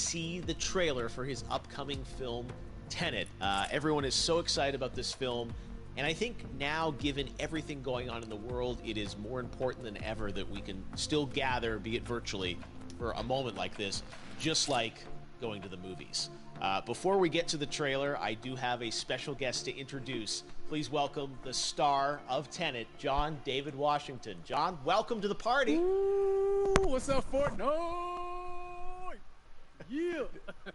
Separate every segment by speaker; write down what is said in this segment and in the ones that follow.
Speaker 1: see the trailer for his upcoming film, Tenet. Everyone is so excited about this film, and I think now, given everything going on in the world, it is more important than ever that we can still gather, be it virtually, for a moment like this, just like going to the movies. Before we get to the trailer, I do have a special guest to introduce. Please welcome the star of Tenet, John David Washington. John, welcome to the party.
Speaker 2: Ooh, what's up, Fortnite? Yeah.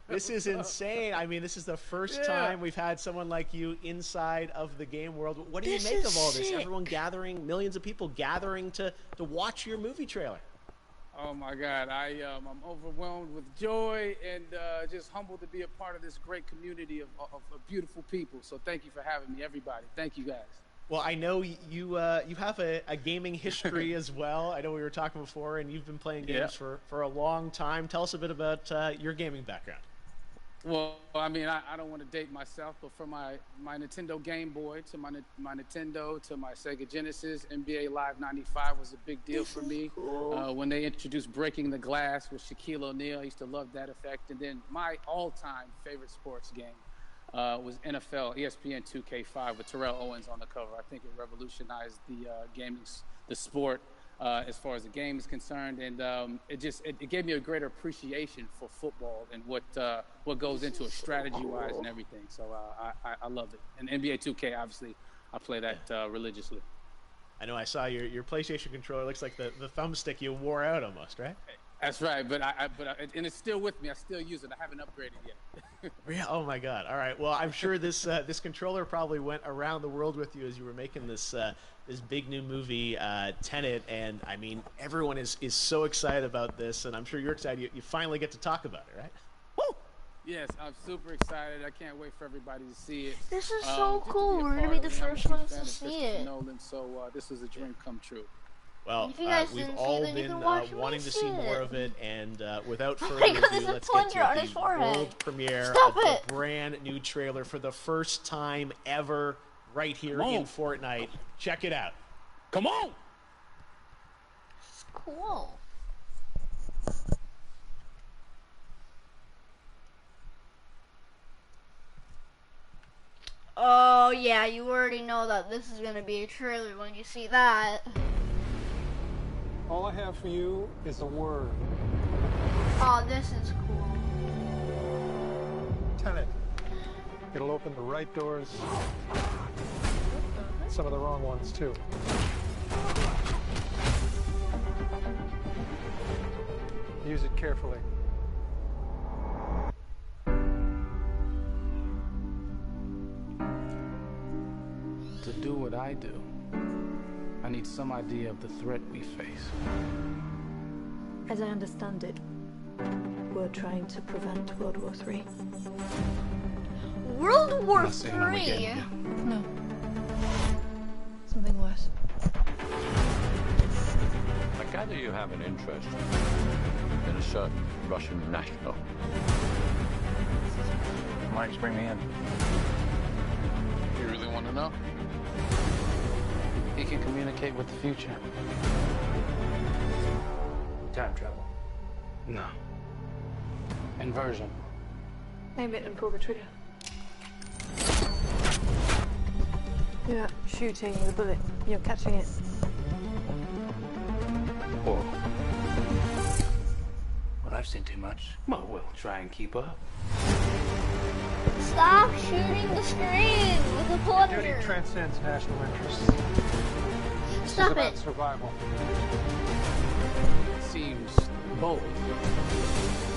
Speaker 1: This is insane. I mean, this is the first time we've had someone like you inside of the game world. What do you make of all this? Everyone gathering, millions of people gathering to watch your movie trailer.
Speaker 2: Oh my God, I'm overwhelmed with joy and just humbled to be a part of this great community of beautiful people. So thank you for having me, everybody. Thank you, guys.
Speaker 1: Well, I know you have a gaming history as well. I know we were talking before, and you've been playing games for a long time. Tell us a bit about your gaming background.
Speaker 2: Well, I mean, I don't want to date myself, but from my Nintendo Game Boy to my Nintendo to my Sega Genesis, NBA Live 95 was a big deal for me. Cool. When they introduced Breaking the Glass with Shaquille O'Neal, I used to love that effect. And then my all-time favorite sports game was NFL ESPN 2K5 with Terrell Owens on the cover. I think it revolutionized the sport as far as the game is concerned, and it gave me a greater appreciation for football and what goes into it strategy-wise and everything. So I love it. And NBA 2K, obviously, I play that religiously. I
Speaker 1: know I saw your PlayStation controller. Looks like the thumbstick you wore out almost, right?
Speaker 2: That's right, but and it's still with me. I still use it. I haven't upgraded yet.
Speaker 1: Yeah. Oh my God. All right. Well, I'm sure this controller probably went around the world with you as you were making this big new movie, Tenet, and I mean everyone is so excited about this, and I'm sure you're excited. You finally get to talk about it, right? Woo!
Speaker 2: Yes, I'm super excited. I can't wait for everybody to see it.
Speaker 3: This is so cool. We're gonna be the first ones to see it.
Speaker 2: Nolan, so this is a dream come true.
Speaker 1: Well, we've all been wanting to see more of it, and without further ado, let's get to the world premiere of the brand new trailer for the first time ever right here in Fortnite. Check it out.
Speaker 2: Come on!
Speaker 3: It's cool. Oh, yeah, you already know that this is going to be a trailer when you see that.
Speaker 4: All I have for you is a word.
Speaker 3: Oh, this is cool.
Speaker 4: Tenet. It'll open the right doors. Some of the wrong ones, too. Use it carefully.
Speaker 5: To do what I do, I need some idea of the threat we face.
Speaker 6: As I understand it, we're trying to prevent World War III.
Speaker 3: World War
Speaker 5: III?
Speaker 6: No. Something worse.
Speaker 7: I gather you have an interest in a certain Russian national.
Speaker 5: Mike's bring me in.
Speaker 2: You really want to know?
Speaker 5: He can communicate with the future.
Speaker 8: Time travel?
Speaker 5: No. Inversion.
Speaker 6: Aim it and pull the trigger. You're not shooting the bullet, you're catching it.
Speaker 5: Whoa.
Speaker 8: Well, I've seen too much.
Speaker 5: Well, we'll try and keep up.
Speaker 3: Stop shooting the screen with the plunger.
Speaker 4: Duty transcends national interests.
Speaker 3: Stop
Speaker 4: it's about
Speaker 3: it.
Speaker 4: survival.
Speaker 5: It seems bold.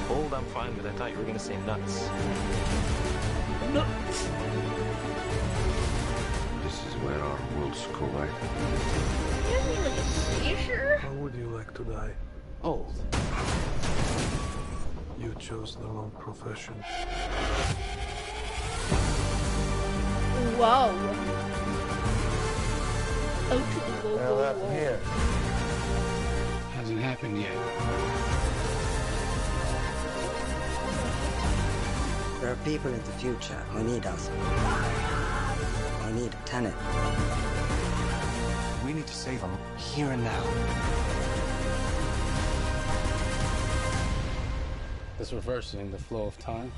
Speaker 9: Bold, I'm fine with. I thought you were going to say nuts.
Speaker 5: Nuts!
Speaker 10: This is where our worlds collide.
Speaker 3: You mean like a seizure?
Speaker 4: How would you like to die?
Speaker 5: Old.
Speaker 4: You chose the wrong profession.
Speaker 3: Whoa. Whoa.
Speaker 4: Here.
Speaker 5: Hasn't happened yet.
Speaker 11: There are people in the future who need us. I need a Tenet.
Speaker 8: We need to save them here and now.
Speaker 5: This reversing the flow of time.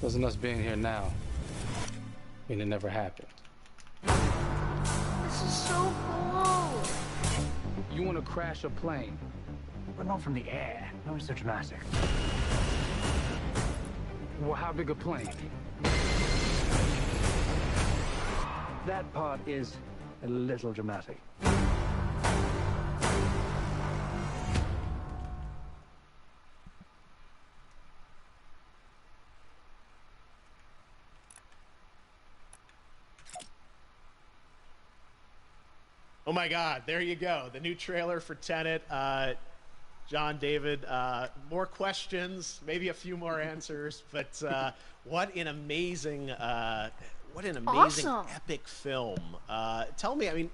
Speaker 5: Doesn't us being here now mean it never happened?
Speaker 3: This is so cool.
Speaker 5: You want to crash a plane?
Speaker 8: But not from the air. No, it's so dramatic.
Speaker 5: Well, how big a plane?
Speaker 8: That part is a little dramatic.
Speaker 1: Oh my God, there you go. The new trailer for Tenet. John, David, more questions, maybe a few more answers, but what an amazing,
Speaker 3: Awesome.
Speaker 1: epic film. Tell me, I mean,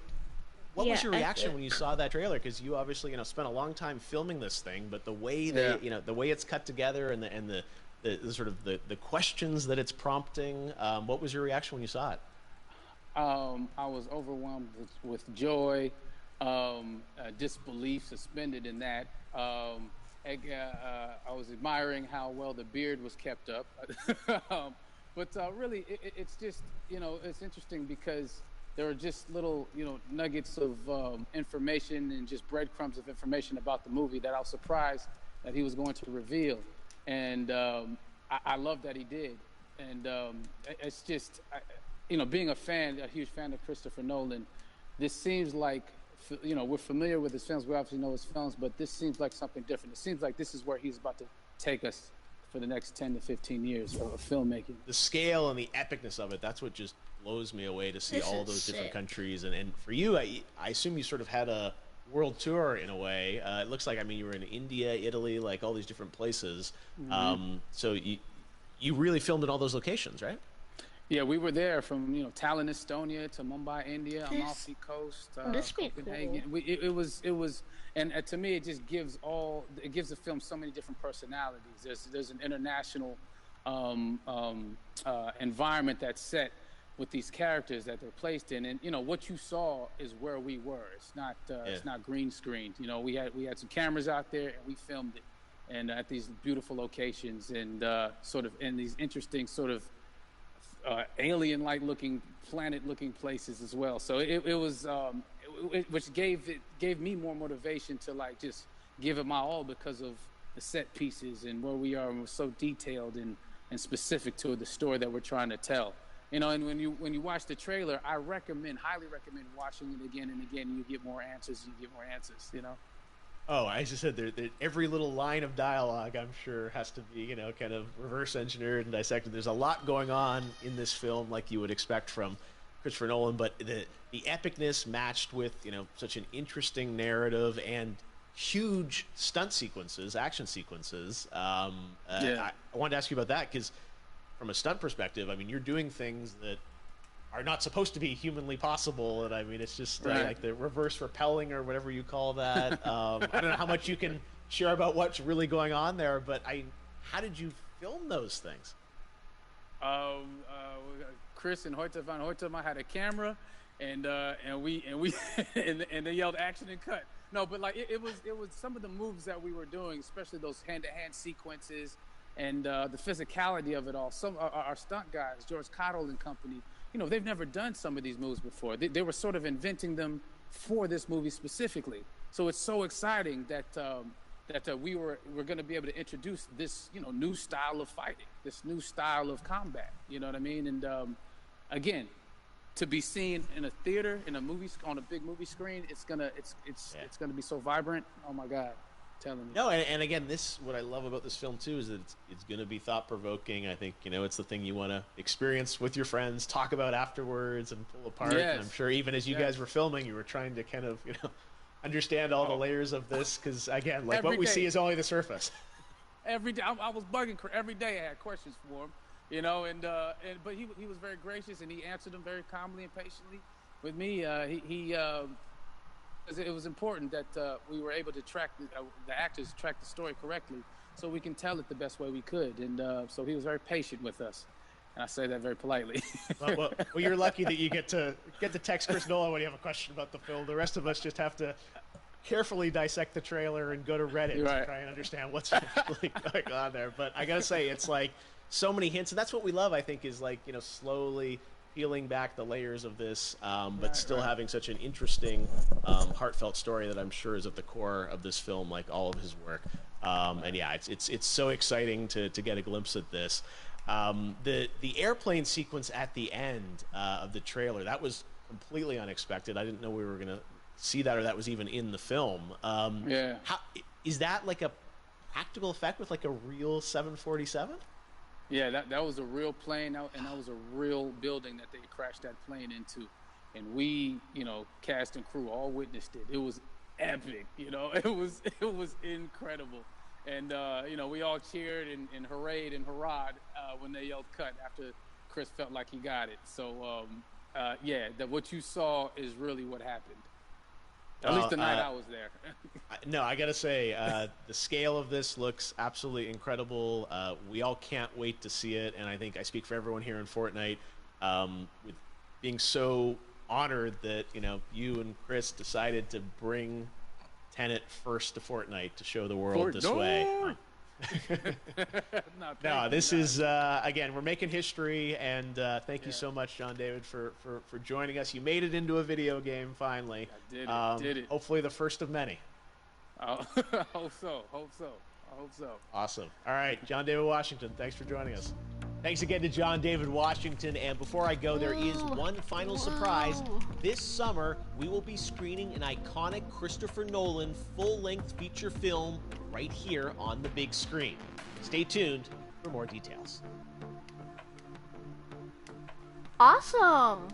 Speaker 1: what was your reaction when you saw that trailer? Because you obviously, spent a long time filming this thing, but the way the way it's cut together and the sort of the questions that it's prompting, what was your reaction when you saw it?
Speaker 2: I was overwhelmed with joy, disbelief, suspended in that. I was admiring how well the beard was kept up. But really, it's just, it's interesting because there are just little, nuggets of information and just breadcrumbs of information about the movie that I was surprised that he was going to reveal. And I love that he did. And it's just... being a huge fan of Christopher Nolan, this seems like, we're familiar with his films. We obviously know his films, but this seems like something different. It seems like this is where he's about to take us for the next 10 to 15 years of filmmaking.
Speaker 1: The scale and the epicness of it, that's what just blows me away to see all those different countries. And for you, I assume you sort of had a world tour in a way. It looks like, you were in India, Italy, like all these different places. Mm-hmm. So you really filmed in all those locations, right?
Speaker 2: Yeah, we were there from Tallinn, Estonia to Mumbai, India, Amalfi Coast, Copenhagen. Cool. It was, and to me, it just gives the film so many different personalities. There's an international environment that's set with these characters that they're placed in, and what you saw is where we were. It's not green screened. We had some cameras out there and we filmed it, and at these beautiful locations and sort of in these interesting sort of alien-like looking, planet-looking places as well. So it was, which gave me more motivation to just give it my all because of the set pieces and where we are, and we're so detailed and specific to the story that we're trying to tell. And when you watch the trailer, I highly recommend watching it again and again. And you get more answers. Oh,
Speaker 1: as I said, every little line of dialogue, I'm sure, has to be, kind of reverse engineered and dissected. There's a lot going on in this film, like you would expect from Christopher Nolan, but the epicness matched with, such an interesting narrative and huge stunt sequences, action sequences. I wanted to ask you about that because from a stunt perspective, you're doing things that are not supposed to be humanly possible, and it's just like the reverse rappelling or whatever you call that. I don't know how much you can share about what's really going on there, but how did you film those things?
Speaker 2: Chris and Hoyte van Hoytema had a camera, and they yelled action and cut. No, but it was some of the moves that we were doing, especially those hand-to-hand sequences, and the physicality of it all. Some our stunt guys, George Cottle and company. They've never done some of these moves before. They were sort of inventing them for this movie specifically. So it's so exciting that we're going to be able to introduce this, new style of fighting, this new style of combat. You know what I mean? And again, to be seen in a theater, in a movie, on a big movie screen, it's gonna be so vibrant. Oh my God.
Speaker 1: No, and again, what I love about this film too is that it's going to be thought-provoking. I think it's the thing you want to experience with your friends, talk about afterwards, and pull apart.
Speaker 2: Yes.
Speaker 1: And I'm sure even as you guys were filming, you were trying to kind of understand all the layers of this because again, what we see is only the surface.
Speaker 2: Every day, I was bugging. Every day, I had questions for him, but he was very gracious and he answered them very calmly and patiently with me. It was important that we were able to track the actors track the story correctly, so we can tell it the best way we could. And so he was very patient with us, and I say that very politely.
Speaker 1: well, you're lucky that you get to text Chris Nolan when you have a question about the film. The rest of us just have to carefully dissect the trailer and go to Reddit to try and understand what's actually going on there. But I gotta say, it's like so many hints, and that's what we love. I think is like slowly peeling back the layers of this, but still having such an interesting, heartfelt story that I'm sure is at the core of this film, like all of his work. And yeah, it's so exciting to get a glimpse at this. The airplane sequence at the end of the trailer, that was completely unexpected. I didn't know we were gonna see that, or that was even in the film. How is that like a practical effect with like a real 747?
Speaker 2: Yeah, that was a real plane, and that was a real building that they crashed that plane into. And we, cast and crew all witnessed it. It was epic, it was incredible. And, we all cheered and hoorayed and hurrahed when they yelled cut after Chris felt like he got it. So, what you saw is really what happened. At least the night I was there.
Speaker 1: No, I gotta say, the scale of this looks absolutely incredible. We all can't wait to see it, and I think I speak for everyone here in Fortnite, with being so honored that you and Chris decided to bring Tenet first to Fortnite to show the world this way. No, this is again, we're making history, and thank you so much, John David, for joining us. You made it into a video game finally.
Speaker 2: I did it.
Speaker 1: Hopefully the first of many.
Speaker 2: I hope so.
Speaker 1: Awesome. All right, John David Washington, thanks for joining us. Thanks again to John David Washington. And before I go, there is one final surprise. This summer, we will be screening an iconic Christopher Nolan full-length feature film right here on the big screen. Stay tuned for more details.
Speaker 3: Awesome.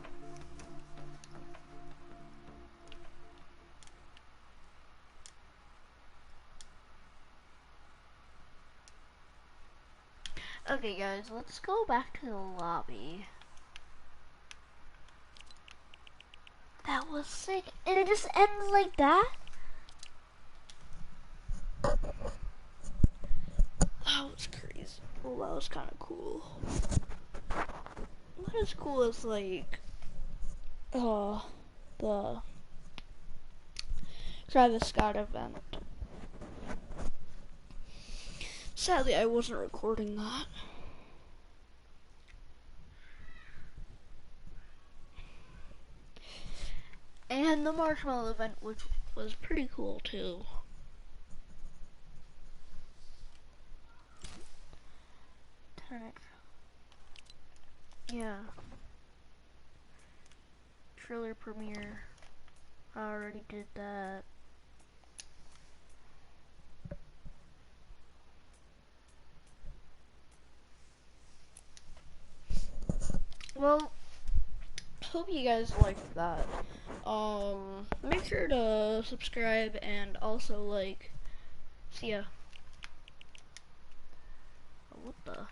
Speaker 3: Okay, guys, let's go back to the lobby. That was sick. And it just ends like that? That was crazy. Oh, that was kind of cool. Not as cool as, like, the Travis Scott event. Sadly, I wasn't recording that. And the marshmallow event, which was pretty cool too. Tenet. Yeah. Trailer premiere. I already did that. Well, hope you guys liked that. Make sure to subscribe and also like. See ya. What the?